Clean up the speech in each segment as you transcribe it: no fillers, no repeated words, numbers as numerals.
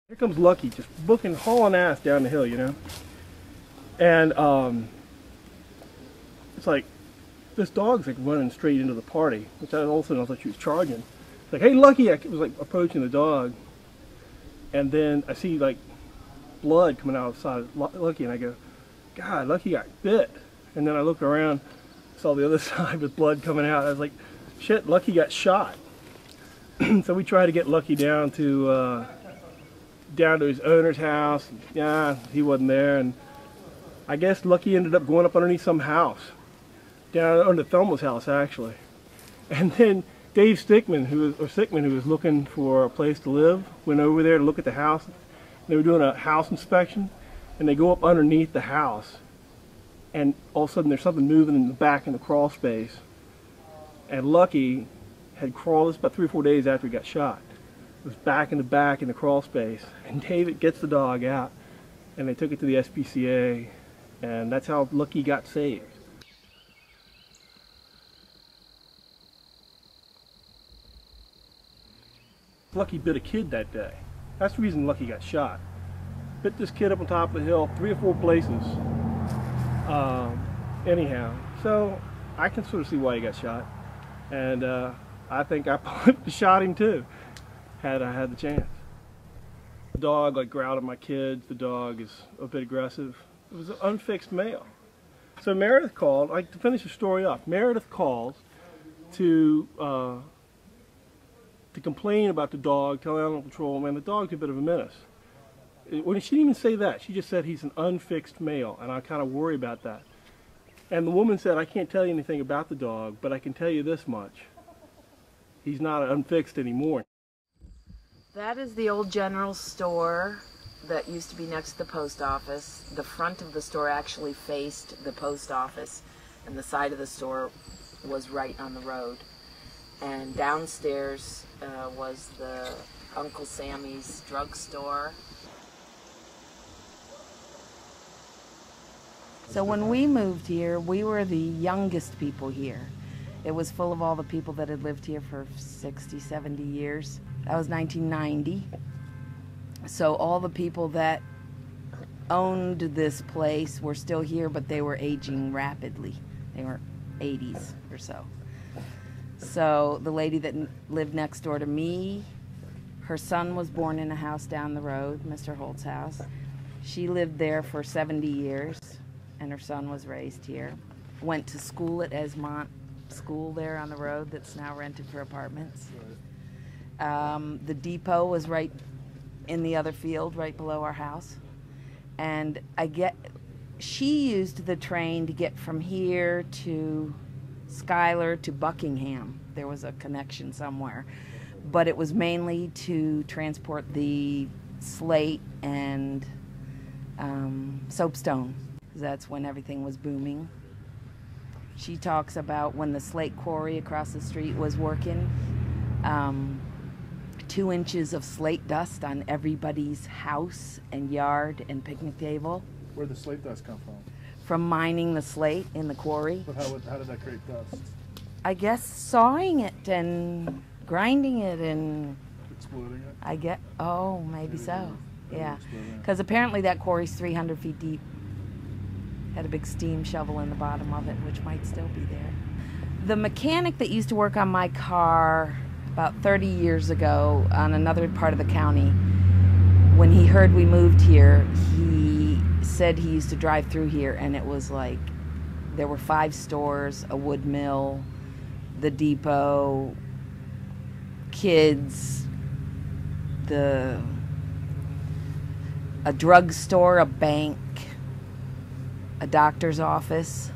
Here comes Lucky, just booking, hauling ass down the hill, you know? And it's like, this dog's like running straight into the party, which all of a sudden I thought she was charging. It's like, hey Lucky, I was like approaching the dog. And then I see like blood coming out of the side of Lucky, and I go, God, Lucky got bit. And then I looked around, saw the other side with blood coming out. I was like, shit, Lucky got shot. So we tried to get Lucky down to his owner's house. Yeah, he wasn't there, and I guess Lucky ended up going up underneath some house, down under Thelma's house actually. And then Dave Stickman, who was looking for a place to live, went over there to look at the house. They were doing a house inspection, and they go up underneath the house, and all of a sudden there's something moving in the back in the crawl space. And Lucky had crawled, this about 3 or 4 days after he got shot. It was back in the crawl space, and David gets the dog out, and they took it to the SPCA, and that's how Lucky got saved. Lucky bit a kid that day. That's the reason Lucky got shot. Bit this kid up on top of the hill, 3 or 4 places. Anyhow, so I can sort of see why he got shot, and I think I probably shot him too, had I had the chance. The dog like growled at my kids. The dog is a bit aggressive. It was an unfixed male. So Meredith called, like to finish the story off, Meredith calls to complain about the dog, tell animal control, man, the dog's a bit of a menace. When she didn't even say that, she just said he's an unfixed male, and I kind of worry about that. And the woman said, I can't tell you anything about the dog, but I can tell you this much. He's not unfixed anymore. That is the old general store that used to be next to the post office. The front of the store actually faced the post office, and the side of the store was right on the road. And downstairs was the Uncle Sammy's drugstore. So when we moved here, we were the youngest people here. It was full of all the people that had lived here for 60, 70 years. That was 1990. So all the people that owned this place were still here, but they were aging rapidly. They were 80s or so. So the lady that lived next door to me, her son was born in a house down the road, Mr. Holt's house. She lived there for 70 years, and her son was raised here. Went to school at Esmont School there on the road that's now rented for apartments. The depot was right in the other field, right below our house. And she used the train to get from here to Schuyler to Buckingham. There was a connection somewhere. But it was mainly to transport the slate and soapstone. That's when everything was booming. She talks about when the slate quarry across the street was working, 2 inches of slate dust on everybody's house and yard and picnic table. Where'd the slate dust come from? From mining the slate in the quarry. But how did that create dust? I guess sawing it and grinding it and... Exploding it? Oh, maybe so. Yeah. Because apparently that quarry's 300 feet deep. Had a big steam shovel in the bottom of it, which might still be there. The mechanic that used to work on my car about 30 years ago on another part of the county, when he heard we moved here, he said he used to drive through here, and it was like there were 5 stores, a wood mill, the depot, kids, a drugstore, a bank, a doctor's office.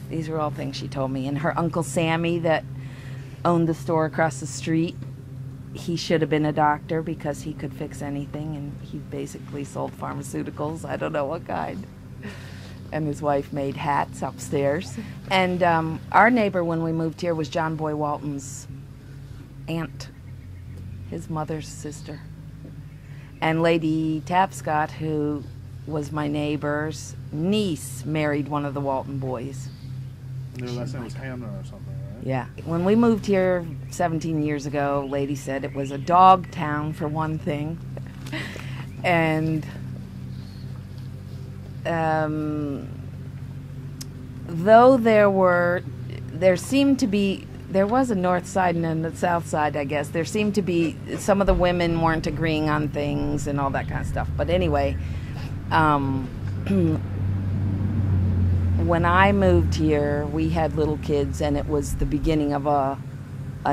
These were all things she told me. And her Uncle Sammy that owned the store across the street, he should have been a doctor because he could fix anything, and he basically sold pharmaceuticals. I don't know what kind. And his wife made hats upstairs. And our neighbor when we moved here was John Boy Walton's aunt, his mother's sister. And Lady Tapscott, who was my neighbor's niece, married one of the Walton boys. And their last name was Hamner or something, right? Yeah. When we moved here 17 years ago, lady said it was a dog town for one thing. And though there was a north side and a south side, I guess. There seemed to be, some of the women weren't agreeing on things and all that kind of stuff. But anyway, when I moved here, we had little kids, and it was the beginning of a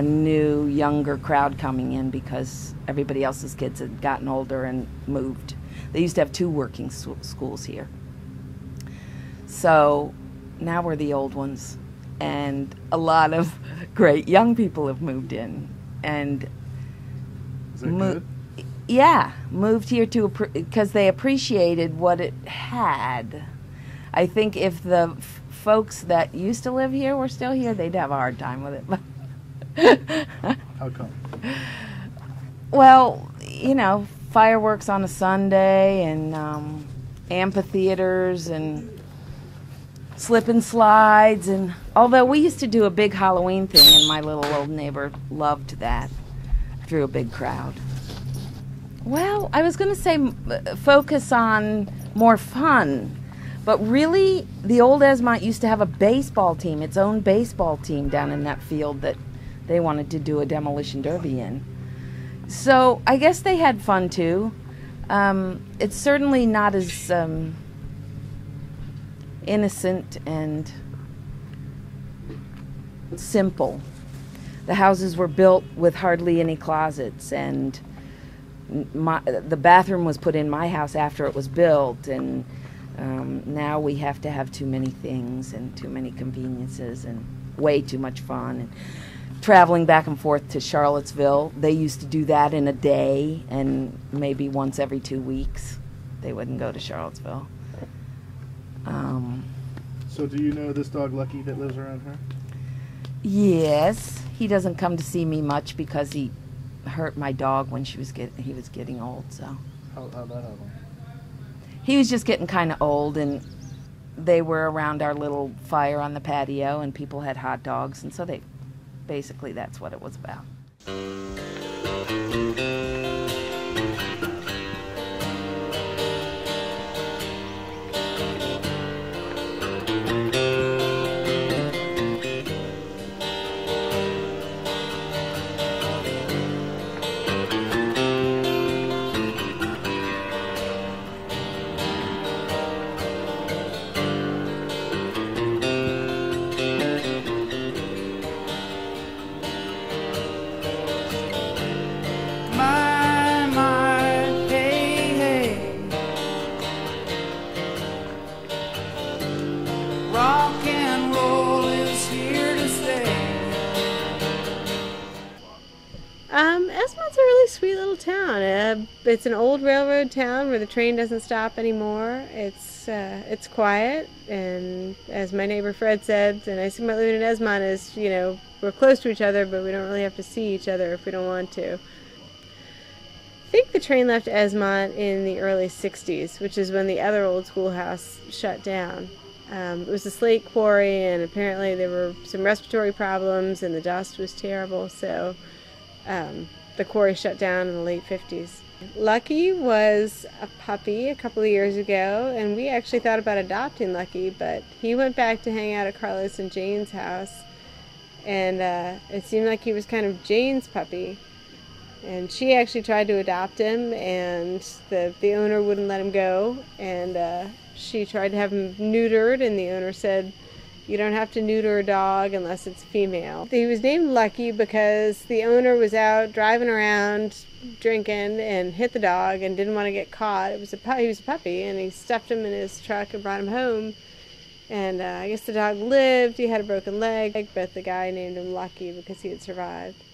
new, younger crowd coming in because everybody else's kids had gotten older and moved. They used to have 2 working schools here. So now we're the old ones, and a lot of great young people have moved in. And Is that good? yeah, moved here because they appreciated what it had. I think if the folks that used to live here were still here, they'd have a hard time with it. How come? Well, fireworks on a Sunday and amphitheaters and slip and slides. And although we used to do a big Halloween thing, and my little old neighbor loved that, drew a big crowd. Well, I was going to say focus on more fun. But really, the old Esmont used to have a baseball team, its own baseball team down in that field that they wanted to do a demolition derby in. So I guess they had fun too. It's certainly not as innocent and simple. The houses were built with hardly any closets, and the bathroom was put in my house after it was built, and now we have to have too many things and too many conveniences and way too much fun. And traveling back and forth to Charlottesville, they used to do that in a day, and maybe once every 2 weeks they wouldn't go to Charlottesville. So do you know this dog Lucky that lives around here? Yes, he doesn't come to see me much because he hurt my dog when he was getting old. So How'd that happen? he was just getting kind of old, and they were around our little fire on the patio, and people had hot dogs, and so basically that's what it was about. Esmont's a really sweet little town. It's an old railroad town where the train doesn't stop anymore. It's quiet, and as my neighbor Fred said, the nice thing about living in Esmont is, we're close to each other, but we don't really have to see each other if we don't want to. I think the train left Esmont in the early 60s, which is when the other old schoolhouse shut down. It was a slate quarry, and apparently there were some respiratory problems, and the dust was terrible, so the quarry shut down in the late 50s. Lucky was a puppy a couple of years ago, and we actually thought about adopting Lucky, but he went back to hang out at Carlos and Jane's house, and it seemed like he was kind of Jane's puppy. And she actually tried to adopt him, and the owner wouldn't let him go, and she tried to have him neutered, and the owner said, "You don't have to neuter a dog unless it's female." He was named Lucky because the owner was out driving around drinking and hit the dog and didn't want to get caught. He was a puppy, and he stuffed him in his truck and brought him home. And I guess the dog lived. He had a broken leg, but the guy named him Lucky because he had survived.